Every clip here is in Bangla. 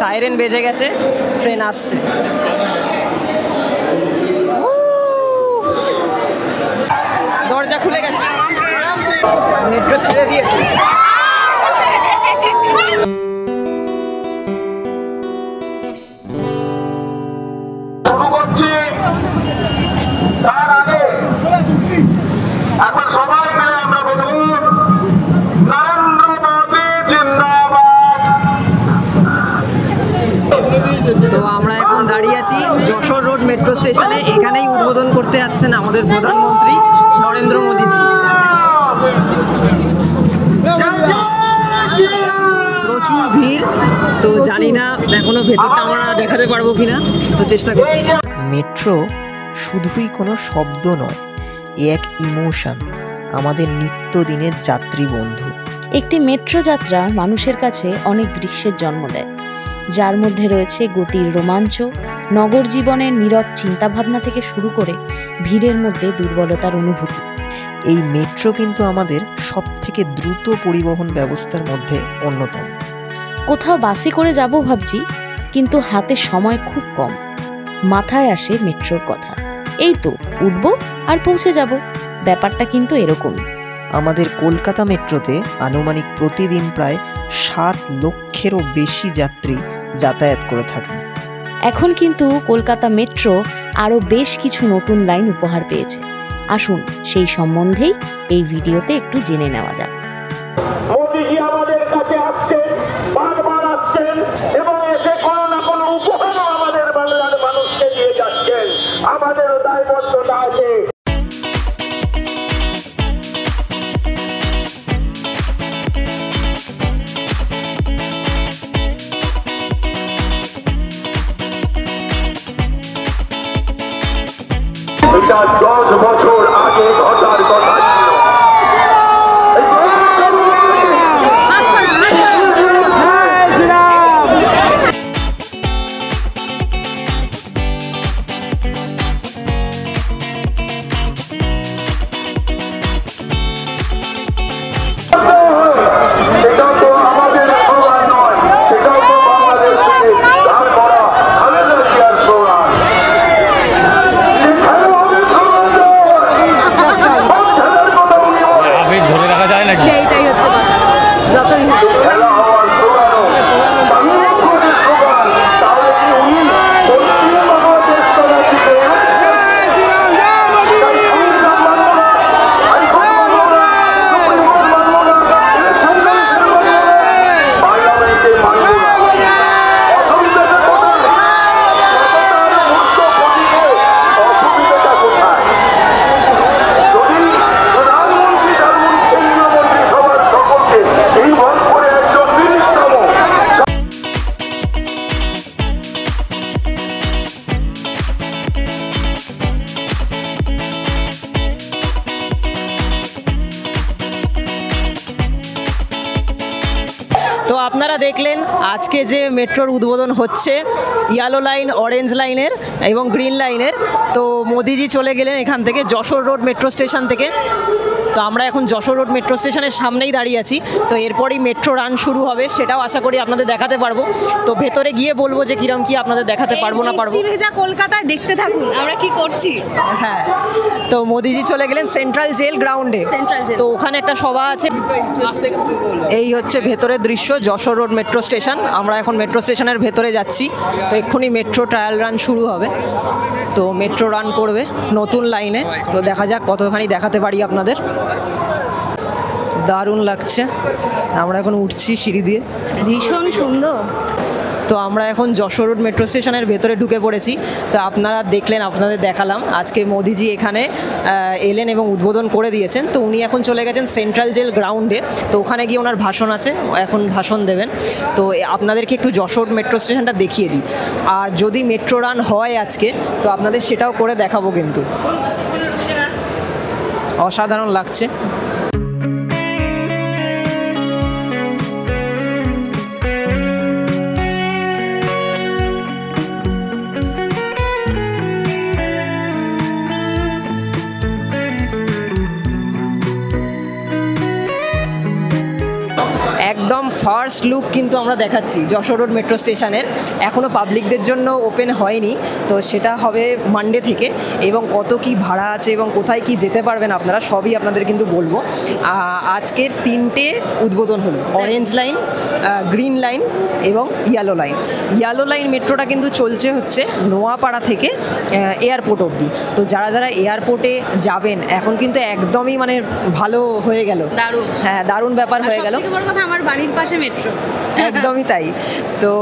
সাইরেন বেজে গেছে, ট্রেন আসছে। দরজা খুলে গেছে, মেট্রো ছেড়ে দিয়েছে। তার আগে এখন সবাই মিলে আমরা বলব নরেন্দ্র মোদী জিন্দাবাদ। তো আমরা এখন দাঁড়িয়ে আছি যশোর রোড মেট্রো স্টেশনে। এখানেই উদ্বোধন করতে আসছেন আমাদের প্রধানমন্ত্রী নরেন্দ্র মোদীজি। প্রচুর ভিড়, তো জানি না এখনো ভেতরটা আমরা দেখাতে পারবো কিনা, তো চেষ্টা করছি। মেট্রো শুধুই কোনো শব্দ নয়, এ এক ইমোশন, আমাদের নিত্যদিনের যাত্রী বন্ধু। একটি মেট্রো যাত্রা মানুষের কাছে অনেক দৃশ্যের জন্ম দেয়, যার মধ্যে রয়েছে গতির রোমাঞ্চ, নগর জীবনের নীরব চিন্তাভাবনা থেকে শুরু করে ভিড়ের মধ্যে দুর্বলতার অনুভূতি। এই মেট্রো কিন্তু আমাদের সবথেকে দ্রুত পরিবহন ব্যবস্থার মধ্যে অন্যতম। কোথাও বাসে করে যাব ভাবছি, কিন্তু হাতে সময় খুব কম। মাথায় আসে মেট্রোর কথা, এই তো উঠবো আর পৌঁছে যাব। ব্যাপারটা কিন্তু এরকমই। আমাদের কলকাতা মেট্রোতে আনুমানিক প্রতিদিন প্রায় 7 লক্ষেরও বেশি যাত্রী যাতায়াত করে থাকেন। এখন কিন্তু কলকাতা মেট্রো আরও বেশ কিছু নতুন লাইন উপহার পেয়েছে। আসুন সেই সম্বন্ধেই এই ভিডিওতে একটু জেনে নেওয়া যাক। মোদীজি আমাদের কাছে আসছেন, বারবার আসছেন এবং এসে কোনো না কোনো উপহারও আমাদের বাংলার মানুষকে দিয়ে যাচ্ছেন। আমাদেরও দায়বদ্ধতা আছে। এটা 10 বছর আগে ঘটার কথা ছিল। তো আপনারা দেখলেন আজকে যে মেট্রোর উদ্বোধন হচ্ছে, ইয়েলো লাইন, অরেঞ্জ লাইনের এবং গ্রিন লাইনের। তো মোদিজি চলে গেলেন এখান থেকে, যশোর রোড মেট্রো স্টেশন থেকে। তো আমরা এখন যশোর রোড মেট্রো স্টেশনের সামনেই দাঁড়িয়ে আছি। তো এরপরই মেট্রো রান শুরু হবে, সেটাও আশা করি আপনাদের দেখাতে পারবো। তো ভেতরে গিয়ে বলবো যে কিরম কি আপনাদের দেখাতে পারবো না পারবো। কলকাতায় দেখতে থাকুন আমরা কি করছি। হ্যাঁ, তো মোদিজি চলে গেলেন সেন্ট্রাল জেল গ্রাউন্ডে। তো ওখানে একটা সভা আছে। এই হচ্ছে ভেতরের দৃশ্য, যশোর রোড মেট্রো স্টেশন। আমরা এখন মেট্রো স্টেশনের ভেতরে যাচ্ছি। তো এক্ষুনি মেট্রো ট্রায়াল রান শুরু হবে। তো মেট্রো রান করবে নতুন লাইনে। তো দেখা যাক কতখানি দেখাতে পারি আপনাদের। দারুণ লাগছে। আমরা এখন উঠছি সিঁড়ি দিয়ে, ভীষণ সুন্দর। তো আমরা এখন যশোর রোড মেট্রো স্টেশনের ভেতরে ঢুকে পড়েছি। তো আপনারা দেখলেন, আপনাদের দেখালাম আজকে মোদিজি এখানে এলেন এবং উদ্বোধন করে দিয়েছেন। তো উনি এখন চলে গেছেন সেন্ট্রাল জেল গ্রাউন্ডে। তো ওখানে গিয়ে ওনার ভাষণ আছে, এখন ভাষণ দেবেন। তো আপনাদেরকে একটু যশোর মেট্রো স্টেশনটা দেখিয়ে দিই। আর যদি মেট্রো রান হয় আজকে, তো আপনাদের সেটাও করে দেখাবো। কিন্তু অসাধারণ লাগছে। একদম ফার্স্ট ফার্স্ট লুক কিন্তু আমরা দেখাচ্ছি যশোর রোড মেট্রো স্টেশনের। এখনও পাবলিকদের জন্য ওপেন হয়নি, তো সেটা হবে মানডে থেকে। এবং কত কি ভাড়া আছে এবং কোথায় কি যেতে পারবেন আপনারা সবই আপনাদের কিন্তু বলবো। আজকের 3টে উদ্বোধন হলো, অরেঞ্জ লাইন, গ্রিন লাইন এবং ইয়েলো লাইন। ইয়েলো লাইন মেট্রোটা কিন্তু চলছে হচ্ছে নোয়াপাড়া থেকে এয়ারপোর্ট অবধি। তো যারা যারা এয়ারপোর্টে যাবেন এখন কিন্তু একদমই মানে ভালো হয়ে গেল, দারুণ। হ্যাঁ দারুণ ব্যাপার হয়ে গেল। সবথেকে বড় কথা আমার বাড়ির পাশে মেট্রো। একদমই তাই। তো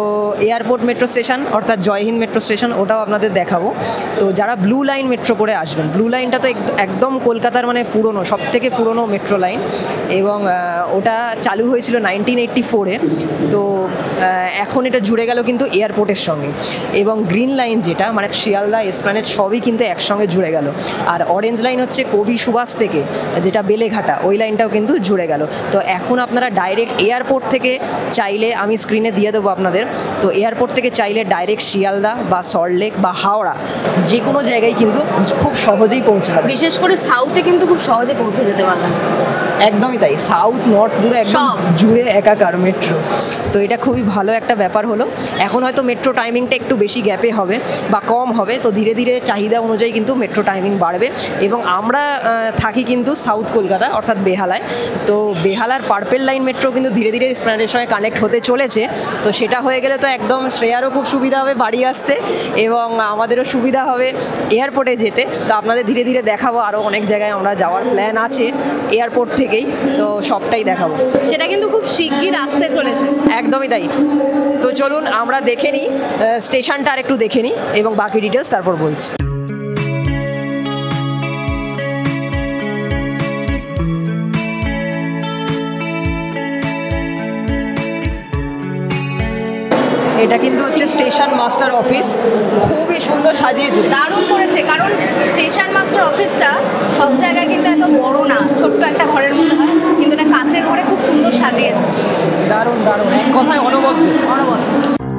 এয়ারপোর্ট মেট্রো স্টেশন অর্থাৎ জয়হিন্দ মেট্রো স্টেশন ওটাও আপনাদের দেখাবো। তো যারা ব্লু লাইন মেট্রো করে আসবেন, ব্লু লাইনটা তো একদম কলকাতার মানে পুরনো, সবথেকে পুরনো মেট্রো লাইন এবং ওটা চালু হয়েছিল 1984-এ। তো এখন এটা জুড়ে গেল কিন্তু এয়ারপোর্টের সঙ্গে। এবং গ্রিন লাইন যেটা মানে শিয়ালদা, এসপ্ল্যানেড সবই কিন্তু একসঙ্গে জুড়ে গেল। আর অরেঞ্জ লাইন হচ্ছে কবি সুভাষ থেকে যেটা বেলেঘাটা, ওই লাইনটাও কিন্তু জুড়ে গেল। তো এখন আপনারা ডাইরেক্ট এয়ারপোর্ট থেকে চাইলে, আমি স্ক্রিনে দিয়ে দেবো আপনাদের, তো এয়ারপোর্ট থেকে চাইলে ডাইরেক্ট শিয়ালদা বা সল্টলেক বা হাওড়া যে কোনো জায়গায় কিন্তু খুব সহজেই পৌঁছে যাবে। বিশেষ করে সাউথে কিন্তু খুব সহজে পৌঁছে যেতে পারবেন। একদমই তাই, সাউথ নর্থ পুরো একদম জুড়ে একাকার মেট্রো। তো এটা খুবই ভালো একটা ব্যাপার হলো। এখন হয়তো মেট্রো টাইমিংটা একটু বেশি গ্যাপে হবে বা কম হবে, তো ধীরে ধীরে চাহিদা অনুযায়ী কিন্তু মেট্রো টাইমিং বাড়বে। এবং আমরা থাকি কিন্তু সাউথ কলকাতা অর্থাৎ বেহালায়। তো বেহালার পার্পেল লাইন মেট্রো কিন্তু ধীরে ধীরে এসপ্ল্যানেডের সঙ্গে কানেক্ট হতে চলেছে। তো সেটা হয়ে গেলে তো একদম শ্রেয়ারও খুব সুবিধা হবে বাড়ি আসতে এবং আমাদেরও সুবিধা হবে এয়ারপোর্টে যেতে। তো আপনাদের ধীরে ধীরে দেখাবো, আরও অনেক জায়গায় আমরা যাওয়ার প্ল্যান আছে এয়ারপোর্ট থেকেই, তো সবটাই দেখাবো। সেটা কিন্তু খুব শিগগির আসতে চলেছে। একদমই তাই। তো চলুন আমরা দেখে নিই স্টেশনটা, আর একটু দেখে নিই এবং বাকি ডিটেলস তারপর বলছি। এটা কিন্তু হচ্ছে স্টেশন মাস্টার অফিস, খুবই সুন্দর সাজিয়েছে, দারুণ করেছে। কারণ স্টেশন মাস্টার অফিসটা সব জায়গায় কিন্তু এত বড় না, ছোট্ট একটা ঘরের মধ্যে হয়, কিন্তু এটা কাছের ঘরে খুব সুন্দর সাজিয়েছে। দারুণ দারুণ, এক কথায় অনবদ্য।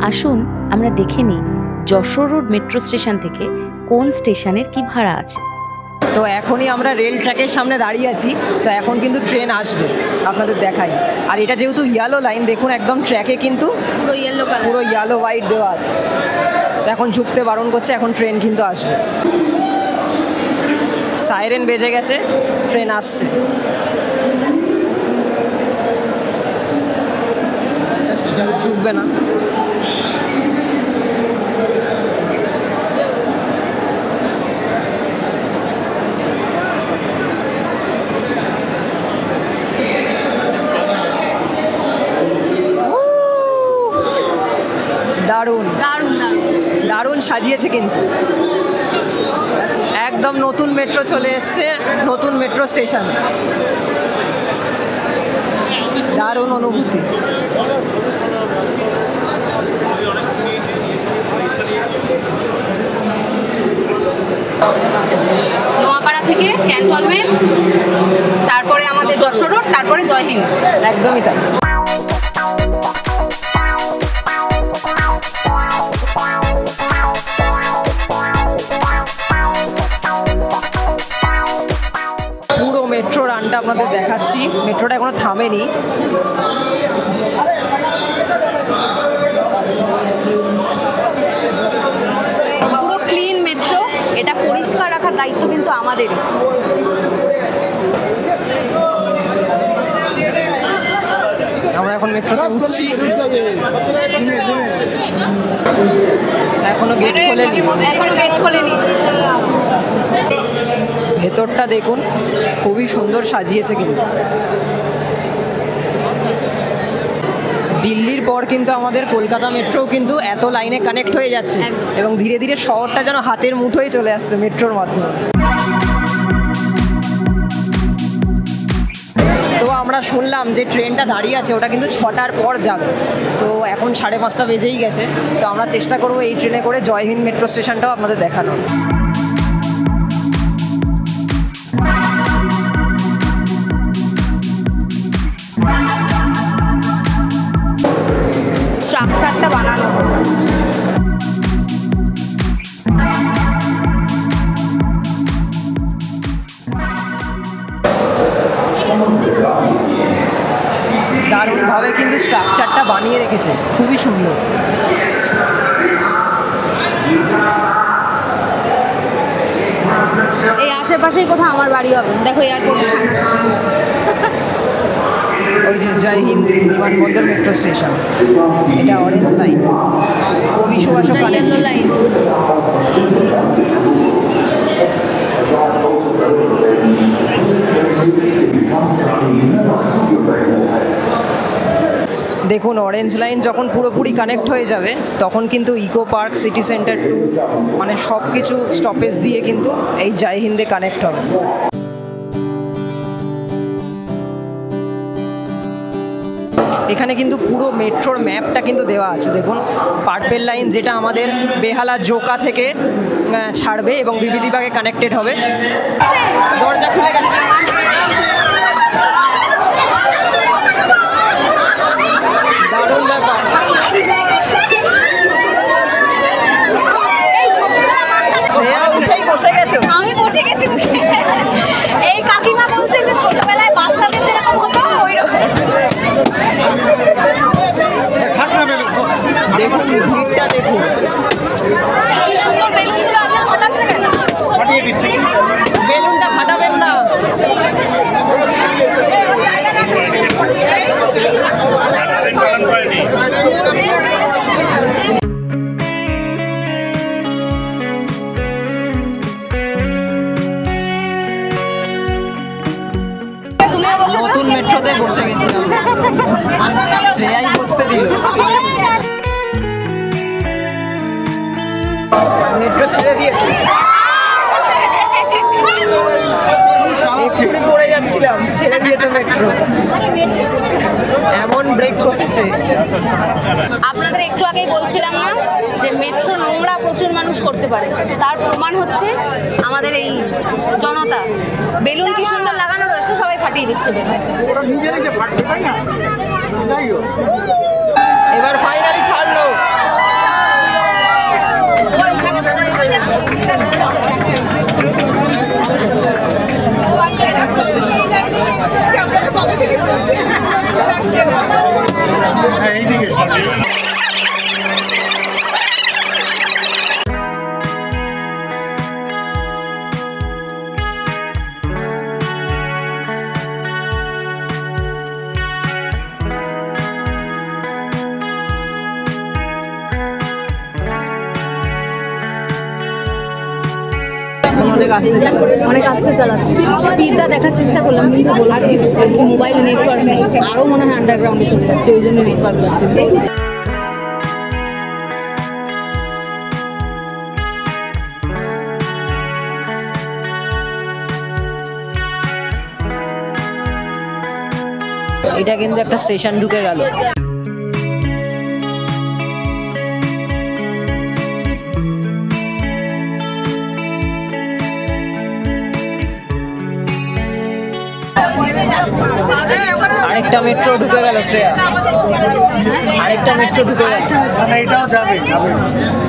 আসুন আমরা দেখে নিই যশোর রোড মেট্রো স্টেশন থেকে কোন স্টেশনের কি ভাড়া আছে। তো এখনই আমরা রেল ট্র্যাকের সামনে দাঁড়িয়ে আছি। তো এখন কিন্তু ট্রেন আসবে, আপনাদের দেখাই। আর এটা যেহেতু ইয়েলো লাইন, দেখুন একদম ট্র্যাকে কিন্তু পুরো ইয়েলো কালার, পুরো ইয়েলো হোয়াইট দেওয়া আছে। তো এখন ঝুঁকতে বারণ করছে, এখন ট্রেন কিন্তু আসবে। সাইরেন বেজে গেছে, ট্রেন আসছে। ঝুঁকবে না। দারুণ দারুণ দারুণ দারুণ সাজিয়েছে কিন্তু। একদম নতুন মেট্রো চলে এসছে, নতুন মেট্রো স্টেশন। দারুণ অনুভূতি। নোয়াপাড়া থেকে ক্যান্টনমেন্ট, তারপরে আমাদের যশোর রোড, তারপরে জয়হিন্দ। একদমই তাই। পুরো মেট্রো রানটা আপনাদের দেখাচ্ছি, মেট্রোটা এখনো থামেনি। পুরো ক্লিন মেট্রো, এটা পরিষ্কার রাখার দায়িত্ব কিন্তু আমাদেরই। আমরা এখন মেট্রোতে উঠছি, এখনো গেট খোলেনি। এখনো গেট খোলেনি। ভেতরটা দেখুন, খুবই সুন্দর সাজিয়েছে কিন্তু। দিল্লির পর কিন্তু আমাদের কলকাতা মেট্রোও কিন্তু এত লাইনে কানেক্ট হয়ে যাচ্ছে এবং ধীরে ধীরে শহরটা যেন হাতের মুঠোয় চলে আসছে মেট্রোর মাধ্যমে। তো আমরা শুনলাম যে ট্রেনটা দাঁড়িয়ে আছে, ওটা কিন্তু 6টার পর যাবে। তো এখন 5:30 বেজেই গেছে। তো আমরা চেষ্টা করবো এই ট্রেনে করে জয়হিন্দ মেট্রো স্টেশনটাও আপনাদের দেখানোর। স্ট্রাকচারটা বানানো দারুণভাবে কিন্তু স্ট্রাকচারটা বানিয়ে রেখেছে, খুবই সুন্দর। এই আশেপাশেই কোথাও আমার বাড়ি হবে, দেখো এয়ারপোর্টের সামনে। ওই যে জয় হিন্দ বিমানবন্দর মেট্রো স্টেশন, এটা অরেঞ্জ লাইন, কবি সুভাষও কানেক্ট। লাইন দেখুন, অরেঞ্জ লাইন যখন পুরোপুরি কানেক্ট হয়ে যাবে তখন কিন্তু eco park, city centre two, মানে সব কিছু স্টপেজ দিয়ে কিন্তু এই জয় হিন্দে কানেক্ট হবে। এখানে কিন্তু পুরো মেট্রোর ম্যাপটা কিন্তু দেওয়া আছে। দেখুন, পার্পেল লাইন যেটা আমাদের বেহালা জোকা থেকে ছাড়বে এবং বিবিধিবাগে কানেক্টেড হবে। দরজা খুলে গেছে। দারুণ ব্যাপার। শ্রেয়া উঠেই বসে গেছো? আমি বসে গেছি। এই কাকিমা বলছে যে ছোটবেলায় বাচ্চাদের যেরকম হতো ওইরকম। দেখুন ভিড়টা, দেখুন কি সুন্দর বেলুনগুলো আছে, ফাটাচ্ছে কেন? ফাটিয়ে দিচ্ছে। বেলুনটা ফাটাবেন না। নতুন মেট্রোতে বসে গেছি আমরা, শ্রেয়াই বসতে দিল। মেট্রো ছেড়ে দিয়েছে, এক্ষুনি পড়ে যাচ্ছিলাম, ছেড়ে দিয়েছে মেট্রো। এমন ব্রেক কষেছে। আপনাদের একটু আগেই বলছিলাম না যে মেট্রো নোংরা প্রচুর মানুষ করতে পারে, তার প্রমাণ হচ্ছে আমাদের এই জনতা। বেলুন কি সুন্দর লাগানো রয়েছে, সবাই ফাটিয়ে দিচ্ছে বেলুন। এবার ফাইনালি ছাড়লো। এইদিকে সামনে অনেক আস্তে চালাচ্ছে, স্পিডটা দেখার চেষ্টা করলাম কিন্তু বললাম মোবাইল নেটওয়ার্ক নেই, আরও মনে হয় আন্ডারগ্রাউন্ডে চলে যাচ্ছে, ওই জন্য নেটওয়ার্ক পাচ্ছে। এটা কিন্তু একটা স্টেশন ঢুকে গেল। আরেকটা মেট্রো ঢুকে গেল শ্রেয়া, আরেকটা মেট্রো ঢুকে গেল। এটাও যাবে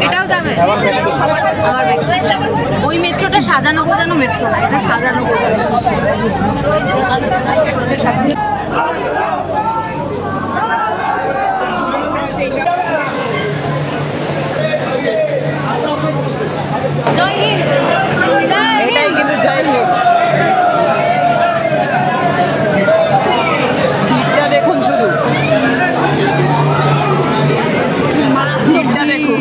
এটাও যাবে। ওই মেট্রোটা সাজানো গোজানো মেট্রো না, এটা সাজানো গোজানো। জয় হিন্দ। এটাই কিন্তু জয় হিন্দ। ভিড়টা দেখুন, শুধু ভিড়টা দেখুন।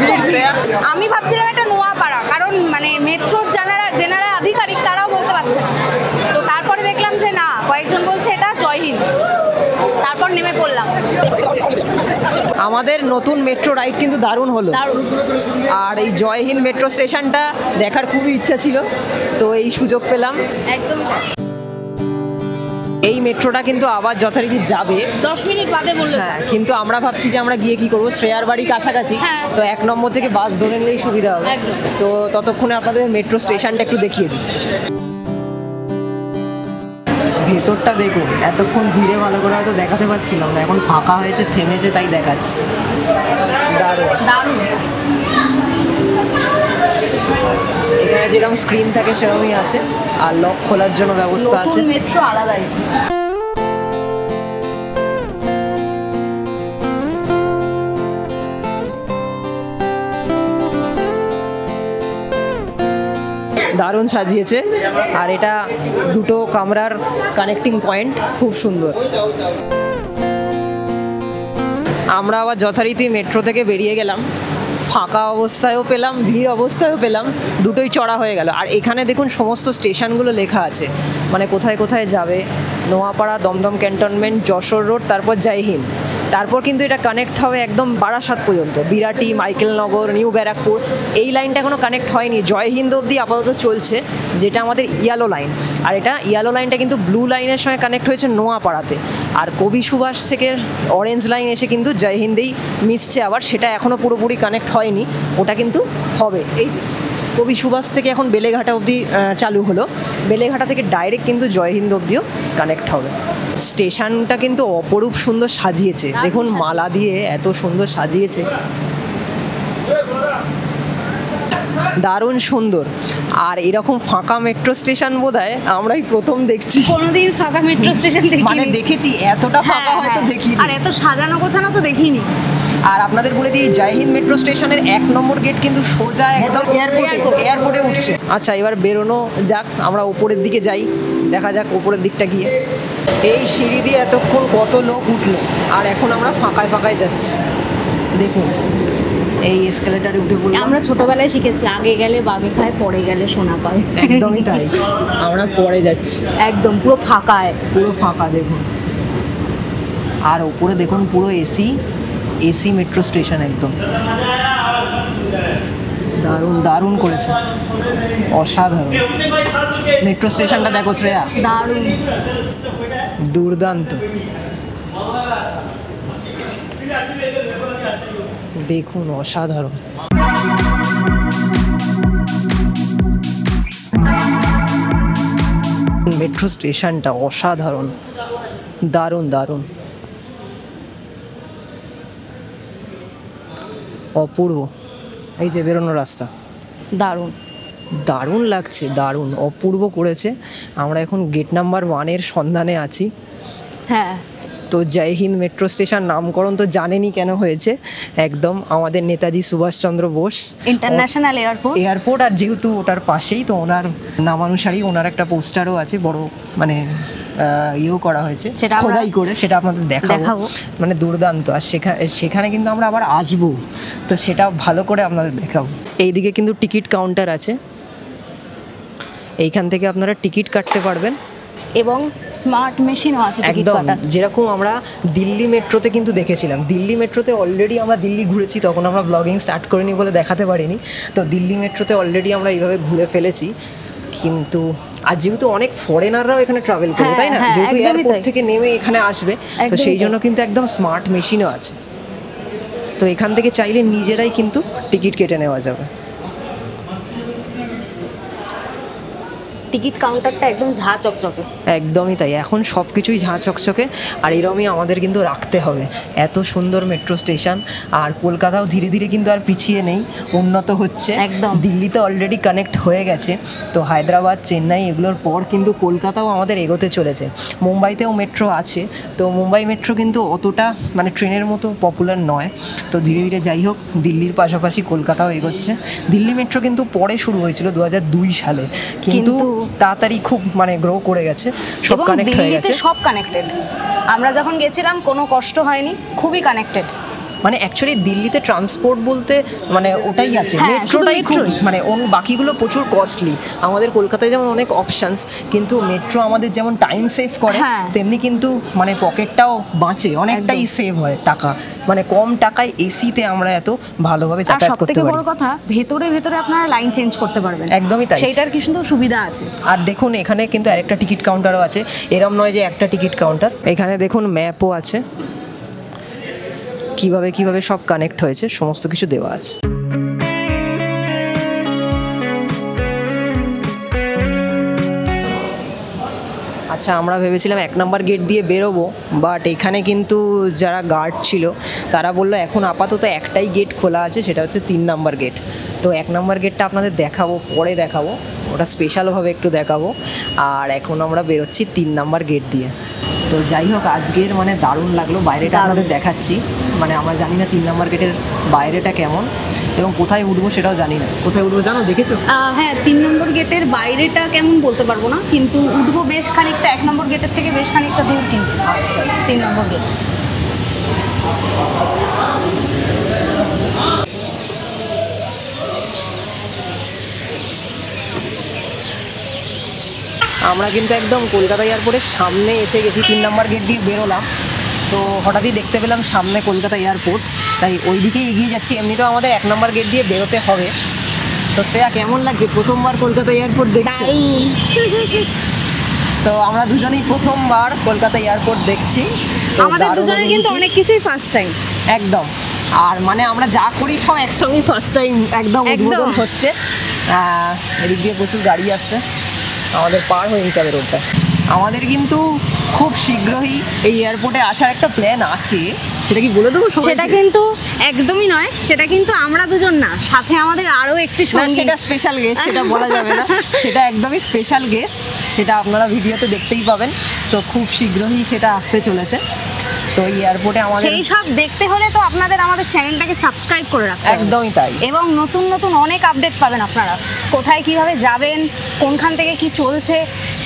ভিড় শ্রেয়া। আমি ভাবছিলাম এটা নোয়াপাড়া, কারণ মানে মেট্রোর যারা আধিকারিক তারাও বলতে পারছে না। তো তারপরে দেখলাম যে না, কয়েকজন বলছে এটা জয় হিন্দ, তারপর নেমে পড়লাম। আমাদের নতুন মেট্রো রাইড কিন্তু দারুণ হলো। আর এই জয় হিন্দ মেট্রো স্টেশনটা দেখার খুবই ইচ্ছা ছিল, তো এই সুযোগ পেলাম। একদমই তাই। এই মেট্রোটা কিন্তু আবার যথারীতি যাবে 10 মিনিট বাদে বললো। হ্যাঁ, কিন্তু আমরা ভাবছি যে আমরা গিয়ে কি করবো, শ্রেয়ার বাড়ি কাছাকাছি, হ্যাঁ। তো 1 নম্বর থেকে বাস ধরে নিলেই সুবিধা হবে। একদম। তো ততক্ষণে আপনাদের মেট্রো স্টেশনটা একটু দেখিয়ে দিই। ভেতরটা দেখুন, এতক্ষণ ভিড়ে ভালো করে হয়তো দেখাতে পারছিলাম না, এখন ফাঁকা হয়েছে, থেমেছে, তাই দেখাচ্ছি। দারুণ। দারুণ। এখানে যেরকম স্ক্রিন থাকে সেরকমই আছে, আর লক খোলার জন্য ব্যবস্থা আছে। নতুন মেট্রো আলাদাই। দারুণ সাজিয়েছে। আর এটা দুটো কামরার কানেক্টিং পয়েন্ট, খুব সুন্দর। আমরা আবার যথারীতি মেট্রো থেকে বেরিয়ে গেলাম, ফাঁকা অবস্থায়ও পেলাম, ভিড় অবস্থায়ও পেলাম, দুটোই চড়া হয়ে গেল। আর এখানে দেখুন সমস্ত স্টেশনগুলো লেখা আছে, মানে কোথায় কোথায় যাবে। নোয়াপাড়া, দমদম ক্যান্টনমেন্ট, যশোর রোড, তারপর জয় হিন্দ। তারপর কিন্তু এটা কানেক্ট হবে একদম বারাসাত পর্যন্ত, বিরাটি, মাইকেলনগর, নিউ ব্যারাকপুর। এই লাইনটা এখনও কানেক্ট হয়নি, জয় হিন্দ অবধি আপাতত চলছে, যেটা আমাদের ইয়েলো লাইন। আর এটা ইয়েলো লাইনটা কিন্তু ব্লু লাইনের সঙ্গে কানেক্ট হয়েছে নোয়াপাড়াতে। আর কবি সুভাষ থেকে অরেঞ্জ লাইন এসে কিন্তু জয় হিন্দেই মিশছে আবার, সেটা এখনও পুরোপুরি কানেক্ট হয়নি, ওটা কিন্তু হবে। এই যে কবি সুভাষ থেকে এখন বেলেঘাটা অবধি চালু হলো, বেলেঘাটা থেকে ডাইরেক্ট কিন্তু জয় হিন্দ অবধিও কানেক্ট হবে। স্টেশনটা কিন্তু অপরূপ সুন্দর সাজিয়েছে, দেখুন মালা দিয়ে এত সুন্দর সাজিয়েছে, দারুণ সুন্দর। আর এরকম ফাঁকা মেট্রো স্টেশন বোধহয় আমরাই প্রথম দেখছি। কোনোদিন ফাঁকা মেট্রো স্টেশন দেখিনি, মানে দেখেছি, এতটা ফাঁকা হয়তো দেখিনি। আর এত সাজানো গোছানো তো দেখিনি। আর আপনাদের বলে দিই, জয় হিন্দ মেট্রো স্টেশনের 1 নম্বর গেট কিন্তু সোজা একদম এয়ারপোর্টে উঠছে। আচ্ছা, এবার বেরোনো যাক, আমরা ওপরের দিকে যাই, দেখা যাক ওপরের দিকটা গিয়ে। এই সিঁড়ি দিয়ে এতক্ষণ কত লোক উঠলো, আর এখন আমরা ফাঁকায় ফাঁকায় যাচ্ছি। দেখুন এই এসকেলেটারে উঠে পড়লাম। আমরা ছোটবেলায় শিখেছি, আগে গেলে বাগে খায়, পরে গেলে সোনা পায়। একদমই তাই, আমরা পরে যাচ্ছি, একদম পুরো ফাঁকায়, পুরো ফাঁকা দেখুন। আর ওপরে দেখুন পুরো এসি মেট্রো স্টেশন, একদম দারুণ দারুণ করেছে, অসাধারণ। মেট্রো স্টেশনটা দেখো শ্রেয়া, দারুণ, দুর্দান্ত। দেখুন অসাধারণ। মেট্রো স্টেশনটা অসাধারণ, দারুণ দারুণ, অপূর্ব। এই যে বেরোনোর রাস্তা, দারুণ দারুণ লাগছে, দারুণ অপূর্ব করেছে। আমরা এখন গেট নাম্বার 1-এর সন্ধানে আছি। হ্যাঁ, তো জয় হিন্দ মেট্রো স্টেশন নামকরণ তো জানেনই কেন হয়েছে, একদম আমাদের নেতাজি সুভাষচন্দ্র বোস ইন্টারন্যাশনাল এয়ারপোর্ট। আর যেহেতু ওটার পাশেই, তো ওনার নামানুসারেই ওনার একটা পোস্টারও আছে, বড় মানে ইয়েও করা হয়েছে খোদাই করে, সেটা আপনাদের দেখাবো। মানে দুর্দান্ত। আর সেখানে কিন্তু আমরা আবার আসবো, তো সেটা ভালো করে আপনাদের দেখাবো। এইদিকে কিন্তু টিকিট কাউন্টার আছে, এইখান থেকে আপনারা টিকিট কাটতে পারবেন, এবং স্মার্ট মেশিনও আছে টিকিট একদম কাটার। যেরকম আমরা দিল্লি মেট্রোতে কিন্তু দেখেছিলাম। দিল্লি মেট্রোতে অলরেডি আমরা দিল্লি ঘুরেছি, তখন আমরা ব্লগিং স্টার্ট করিনি বলে দেখাতে পারিনি। তো দিল্লি মেট্রোতে অলরেডি আমরা এইভাবে ঘুরে ফেলেছি। কিন্তু আর যেহেতু অনেক ফরেনাররাও এখানে ট্রাভেল করে, তাই না, যেহেতু এয়ারপোর্ট থেকে নেমে এখানে আসবে, তো সেই জন্য কিন্তু একদম স্মার্ট মেশিনও আছে। তো এখান থেকে চাইলে নিজেরাই কিন্তু টিকিট কেটে নেওয়া যাবে। টিকিট কাউন্টারটা একদম ঝাঁ চকচকে, একদমই তাই, এখন সব কিছুই ঝাঁ চকচকে। আর এরমই আমাদের কিন্তু রাখতে হবে, এত সুন্দর মেট্রো স্টেশন। আর কলকাতাও ধীরে ধীরে কিন্তু আর পিছিয়ে নেই, উন্নত হচ্ছে একদম। দিল্লিতে অলরেডি কানেক্ট হয়ে গেছে, তো হায়দ্রাবাদ, চেন্নাই এগুলোর পর কিন্তু কলকাতাও আমাদের এগোতে চলেছে। মুম্বাইতেও মেট্রো আছে, তো মুম্বাই মেট্রো কিন্তু অতটা মানে ট্রেনের মতো পপুলার নয়। তো ধীরে ধীরে যাই হোক, দিল্লির পাশাপাশি কলকাতাও এগোচ্ছে। দিল্লি মেট্রো কিন্তু পরে শুরু হয়েছিল 2002 সালে, কিন্তু তাড়াতাড়ি খুব মানে গ্রো করে গেছে, সব কানেক্ট হয়ে গেছে, সব কানেক্টেড। আমরা যখন গেছিলাম কোনো কষ্ট হয়নি, খুবই কানেক্টেড। মানে অ্যাকচুয়ালি দিল্লিতে ট্রান্সপোর্ট বলতে মানে ওটাই আছে, মেট্রোটাই খুব মানে বাকিগুলো প্রচুর কস্টলি। আমাদের কলকাতায় যেমন অনেক অপশানস, কিন্তু মেট্রো আমাদের যেমন টাইম সেভ করে, তেমনি কিন্তু মানে পকেটটাও বাঁচে, অনেকটাই সেভ হয় টাকা, মানে কম টাকায় এসিতে আমরা এত ভালোভাবে যাতায়াত করতে পারি। বড় কথা, ভেতরে ভেতরে আপনারা লাইন চেঞ্জ করতে পারবেন, একদমই তাই, সেইটার কি সুন্দর সুবিধা আছে। আর দেখুন এখানে কিন্তু আরেকটা টিকিট কাউন্টারও আছে, এরম নয় যে একটা টিকিট কাউন্টার। এখানে দেখুন ম্যাপও আছে, কিভাবে কিভাবে সব কানেক্ট হয়েছে সমস্ত কিছু দেওয়া আছে। আচ্ছা, আমরা ভেবেছিলাম 1 নম্বর গেট দিয়ে বেরোবো, বাট এখানে কিন্তু যারা গার্ড ছিল তারা বললো এখন আপাতত একটাই গেট খোলা আছে, সেটা হচ্ছে 3 নম্বর গেট। তো 1 নম্বর গেটটা আপনাদের দেখাবো, পরে দেখাবো, ওটা স্পেশালভাবে একটু দেখাবো। আর এখন আমরা বেরোচ্ছি 3 নম্বর গেট দিয়ে। তো যাই হোক, আজকের মানে দারুণ লাগলো, বাইরেটা আপনাদের দেখাচ্ছি। মানে আমরা জানি না 3 নম্বর গেটের বাইরেটা কেমন, এবং কোথায় উঠবো সেটাও জানি না। কোথায় উঠবো জানো, দেখেছো? হ্যাঁ, 3 নম্বর গেটের বাইরেটা কেমন বলতে পারবো না, কিন্তু উঠবো বেশ খানিকটা, 1 নম্বর গেটের থেকে বেশ খানিকটা দূর, কিন্তু আচ্ছা আচ্ছা। 3 নম্বর গেট। আমরা কিন্তু একদম কলকাতা এয়ারপোর্টের সামনে এসে গেছি, 3 নম্বর গেট দিয়ে বেরোলাম, তো হঠাৎই দেখতে পেলাম সামনে কলকাতা এয়ারপোর্ট, তাই ওই দিকে এগিয়ে যাচ্ছি। এমনিতেও আমাদের 1 নম্বর গেট দিয়ে বেরোতে হবে। তো শ্রেয়া, কেমন লাগছে প্রথমবার কলকাতা এয়ারপোর্ট দেখছো? তো আমরা দুজনেই প্রথমবার কলকাতা এয়ারপোর্ট দেখছি। তো আমাদের দারুণ দুজনের কিন্তু অনুভূতি। অনেক কিছুই ফার্স্ট টাইম। একদম। আর মানে আমরা যা করি সব একসঙ্গেই ফার্স্ট টাইম একদম উদ্বোধন হচ্ছে। এদিক দিয়ে প্রচুর গাড়ি আসছে, আমাদের পার হয়ে নিতে হবে রোডটা। আমাদের কিন্তু খুব শীঘ্রই এই এয়ারপোর্টে আসার একটা প্ল্যান আছে, সেটা কি বলে দেবো সবাইকে? সেটা কিন্তু একদমই নয়, সেটা কিন্তু আমরা দুজন না, সাথে আমাদের আরো একটি না, সঙ্গী। সেটা স্পেশাল গেস্ট, সেটা বলা যাবে না, সেটা একদমই স্পেশাল গেস্ট, সেটা আপনারা ভিডিওতে দেখতেই পাবেন। তো খুব শীঘ্রই সেটা আসতে চলেছে। তো এই এয়ারপোর্টে আমাদের সেই সব দেখতে হলে তো আপনাদের আমাদের চ্যানেলটাকে সাবস্ক্রাইব করে রাখতে হবে। একদমই তাই। এবং নতুন নতুন অনেক আপডেট পাবেন আপনারা, কোথায় কিভাবে যাবেন, কোনখান থেকে কি চলছে,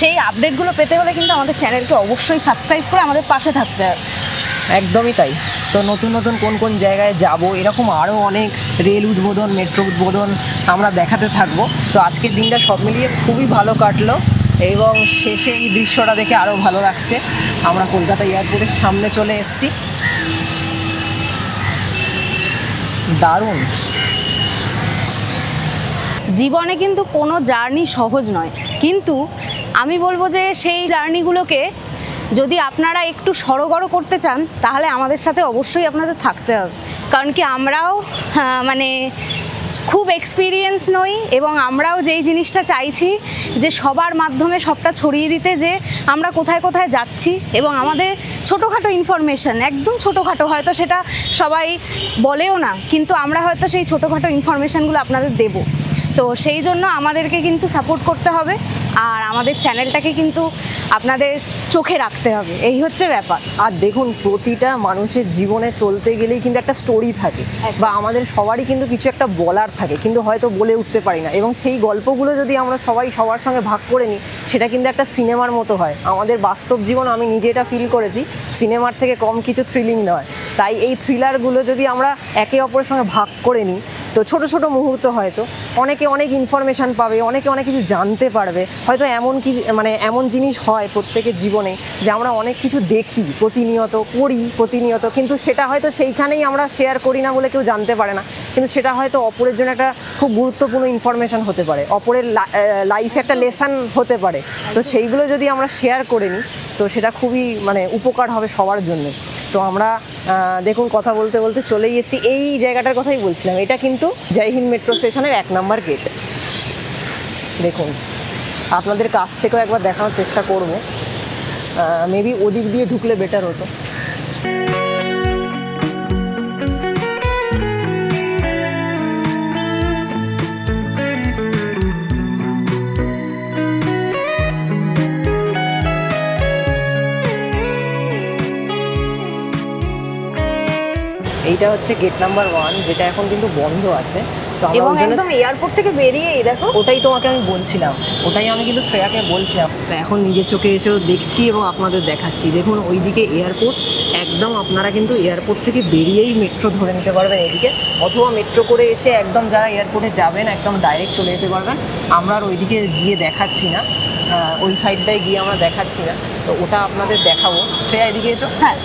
সেই আপডেটগুলো পেতে হলে কিন্তু আমাদের চ্যানেলকে অবশ্যই সাবস্ক্রাইব করে আমাদের পাশে থাকতে হবে। একদমই তাই। তো নতুন নতুন কোন কোন জায়গায় যাব, এরকম আরও অনেক রেল উদ্বোধন, মেট্রো উদ্বোধন আমরা দেখাতে থাকবো। তো আজকের দিনটা সব মিলিয়ে খুবই ভালো কাটলো এবং শেষে এই দৃশ্যটা দেখে আরও ভালো লাগছে। আমরা কলকাতা এয়ারপোর্টের সামনে চলে এসেছি। দারুণ। জীবনে কিন্তু কোনো জার্নি সহজ নয়, কিন্তু আমি বলবো যে সেই জার্নিগুলোকে যদি আপনারা একটু সড়গড় করতে চান, তাহলে আমাদের সাথে অবশ্যই আপনাদের থাকতে হবে। কারণ কি আমরাও মানে খুব এক্সপিরিয়েন্স নই, এবং আমরাও যেই জিনিসটা চাইছি যে সবার মাধ্যমে সবটা ছড়িয়ে দিতে, যে আমরা কোথায় কোথায় যাচ্ছি এবং আমাদের ছোটোখাটো ইনফরমেশান, একদম ছোটোখাটো, হয়তো সেটা সবাই বলেও না, কিন্তু আমরা হয়তো সেই ছোটোখাটো ইনফরমেশানগুলো আপনাদের দেবো। তো সেই জন্য আমাদেরকে কিন্তু সাপোর্ট করতে হবে, আর আমাদের চ্যানেলটাকে কিন্তু আপনাদের চোখে রাখতে হবে, এই হচ্ছে ব্যাপার। আর দেখুন, প্রতিটা মানুষের জীবনে চলতে গেলেই কিন্তু একটা স্টোরি থাকে, বা আমাদের সবারই কিন্তু কিছু একটা বলার থাকে, কিন্তু হয়তো বলে উঠতে পারি না। এবং সেই গল্পগুলো যদি আমরা সবাই সবার সঙ্গে ভাগ করে নিই, সেটা কিন্তু একটা সিনেমার মতো হয়। আমাদের বাস্তব জীবন, আমি নিজে এটা ফিল করেছি, সিনেমার থেকে কম কিছু থ্রিলিং নয়। তাই এই থ্রিলারগুলো যদি আমরা একে অপরের সঙ্গে ভাগ করে নিই, তো ছোট ছোট মুহূর্ত হয়তো অনেকে অনেক ইনফরমেশান পাবে, অনেকে অনেক কিছু জানতে পারবে। হয়তো এমন কিছু মানে এমন জিনিস হয় প্রত্যেকের জীবনে, যে আমরা অনেক কিছু দেখি প্রতিনিয়ত, করি প্রতিনিয়ত, কিন্তু সেটা হয়তো সেইখানেই আমরা শেয়ার করি না বলে কেউ জানতে পারে না, কিন্তু সেটা হয়তো অপরের জন্য একটা খুব গুরুত্বপূর্ণ ইনফরমেশান হতে পারে, অপরের লাইফে একটা লেসন হতে পারে। তো সেইগুলো যদি আমরা শেয়ার করে নিই, তো সেটা খুবই মানে উপকার হবে সবার জন্য। তো আমরা দেখুন, কথা বলতে বলতে চলেই এসেছি এই জায়গাটার কথাই বলছিলাম। এটা কিন্তু জয় হিন্দ মেট্রো স্টেশনের 1 নম্বর গেট। দেখুন, আপনাদের কাছ থেকেও একবার দেখানোর চেষ্টা করবো। মেবি ওদিক দিয়ে ঢুকলে বেটার হতো। এইটা হচ্ছে গেট নাম্বার 1, যেটা এখন কিন্তু বন্ধ আছে। তো এবং একদম এয়ারপোর্ট থেকে বেরিয়েই দেখো, ওটাই তোমাকে আমি বলছিলাম, ওটাই আমি কিন্তু শ্রেয়াকে বলছিলাম। তো এখন নিজের চোখে এসেও দেখছি এবং আপনাদের দেখাচ্ছি। দেখুন, ওইদিকে এয়ারপোর্ট, একদম আপনারা কিন্তু এয়ারপোর্ট থেকে বেরিয়েই মেট্রো ধরে নিতে পারবেন এদিকে, অথবা মেট্রো করে এসে একদম যারা এয়ারপোর্টে যাবেন একদম ডাইরেক্ট চলে যেতে পারবেন। আমরা আর ওইদিকে গিয়ে দেখাচ্ছি না, ওই সাইডটায় গিয়ে আমরা দেখাচ্ছি না, তো ওটা আপনাদের দেখাবো। শ্রেয়া, এদিকে এসো। হ্যাঁ,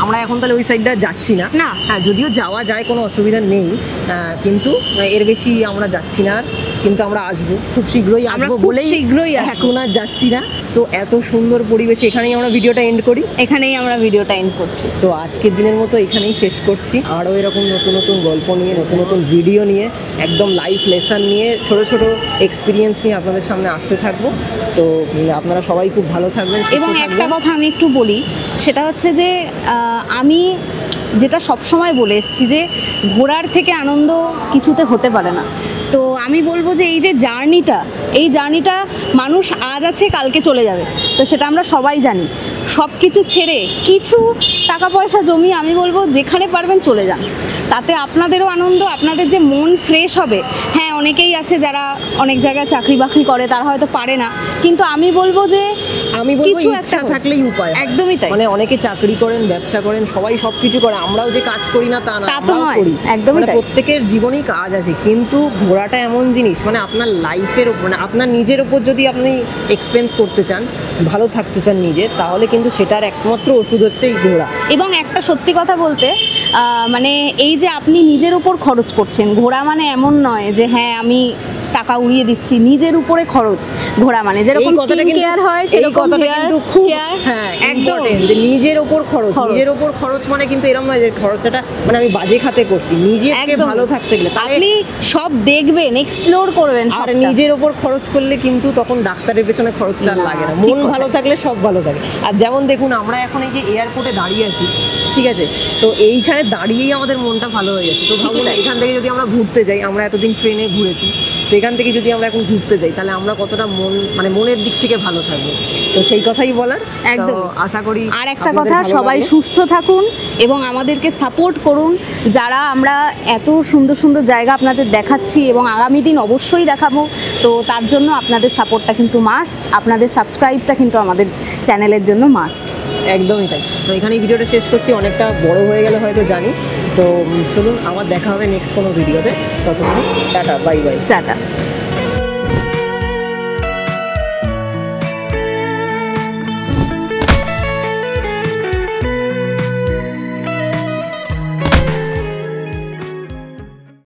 আমরা এখন তাহলে ওই সাইডটা যাচ্ছি না। না। হ্যাঁ, যদিও যাওয়া যায়, কোনো অসুবিধা নেই, কিন্তু এর বেশি আমরা যাচ্ছি না। কিন্তু আমরা আসবো, খুব শীঘ্রই আসবো বলেই শীঘ্রই এখন আর যাচ্ছি না। তো এত সুন্দর পরিবেশ, এখানেই আমরা ভিডিওটা এন্ড করি। এখানেই আমরা ভিডিওটা এন্ড করছি। তো আজকের দিনের মতো এখানেই শেষ করছি। আরও এরকম নতুন নতুন গল্প নিয়ে, নতুন নতুন ভিডিও নিয়ে, একদম লাইফ লেসন নিয়ে, ছোট ছোট এক্সপিরিয়েন্স নিয়ে আপনাদের সামনে আসতে থাকবো। তো আপনারা সবাই খুব ভালো থাকবেন। এবং একটা কথা আমি একটু বলি, সেটা হচ্ছে যে আমি যেটা সবসময় বলে এসেছি যে ঘোরার থেকে আনন্দ কিছুতে হতে পারে না। তো আমি বলবো যে এই যে জার্নিটা মানুষ আজ আছে কালকে চলে যাবে, তো সেটা আমরা সবাই জানি। সব কিছু ছেড়ে কিছু টাকা পয়সা জমিয়ে আমি বলবো যেখানে পারবেন চলে যান, তাতে আপনাদেরও আনন্দ, আপনাদের যে মন ফ্রেশ হবে। হ্যাঁ, অনেকেই আছে যারা অনেক জায়গায় চাকরি বাকরি করে, তারা হয়তো পারে না, কিন্তু আমি বলবো যে আমি বলবো কিছু ইচ্ছা একটা থাকলেই উপায় হয়। একদমই তাই। মানে অনেকে চাকরি করেন, ব্যবসা করেন, সবাই সবকিছু করে, আমরাও যে কাজ করি না তা না, তা তো আমরাও নয়, করি। একদমই মানে তাই। প্রত্যেকের জীবনেই কাজ আছে, কিন্তু ঘোরাটা এমন জিনিস, মানে আপনার লাইফের উপর, মানে আপনার নিজের উপর যদি আপনি এক্সপেন্স করতে চান, ভালো থাকতে চান নিজে, তাহলে কিন্তু সেটার একমাত্র ওষুধ হচ্ছে এই ঘোরা। এবং একটা সত্যি কথা বলতে মানে এই যে আপনি নিজের উপর খরচ করছেন, ঘোরা মানে এমন নয় যে হ্যাঁ আমি টাকা উড়িয়ে দিচ্ছি, নিজের উপরে খরচ ঘোরা মানে যেরকম স্কিন কেয়ার হয় এই সেরকম কথাটা হেয়ার কিন্তু খুব কেয়ার, হ্যাঁ একদম important, যে নিজের উপর খরচ, নিজের উপর খরচ মানে কিন্তু এরকম নয় যে খরচাটা মানে আমি বাজে খাতে করছি, নিজেকে একদম ভালো থাকতে গেলে তাহলে। আপনি সব দেখবেন, এক্সপ্লোর করবেন আর সবটা। নিজের ওপর খরচ করলে কিন্তু তখন ডাক্তারের পেছনে খরচটা আর না, লাগে না, ঠিক মন কথা। ভালো থাকলে সব ভালো থাকে। আর যেমন দেখুন আমরা এখন এই যে এয়ারপোর্টে দাঁড়িয়ে আছি, ঠিক আছে, তো এইখানে দাঁড়িয়েই আমাদের মনটা ভালো হয়ে যাচ্ছে। তো ভাবুন এখান থেকে যদি আমরা ঘুরতে যাই, আমরা এতদিন ট্রেনে ঘুরেছি, তো এখান থেকে যদি আমরা এখন ঘুরতে যাই, তাহলে আমরা কতটা মানে মনের দিক থেকে ভালো থাকবো। তো সেই কথাই বলার, একদম। তো আশা করি। আর একটা আপনাদের কথা, ভালো সবাই লাগলো। সুস্থ থাকুন এবং আমাদেরকে সাপোর্ট করুন। যারা আমরা এত সুন্দর সুন্দর জায়গা আপনাদের দেখাচ্ছি এবং আগামী দিন অবশ্যই দেখাবো, তো তার জন্য আপনাদের সাপোর্টটা কিন্তু মাস্ট, আপনাদের সাবস্ক্রাইবটা কিন্তু আমাদের চ্যানেলের জন্য মাস্ট। একদমই তাই। তো এখানে এই ভিডিওটা শেষ করছি, অনেকটা বড় হয়ে গেল হয়তো জানি। তো চলুন আবার দেখা হবে নেক্সট কোনো ভিডিওতে, ততক্ষণ টাটা, বাই বাই। টাটা।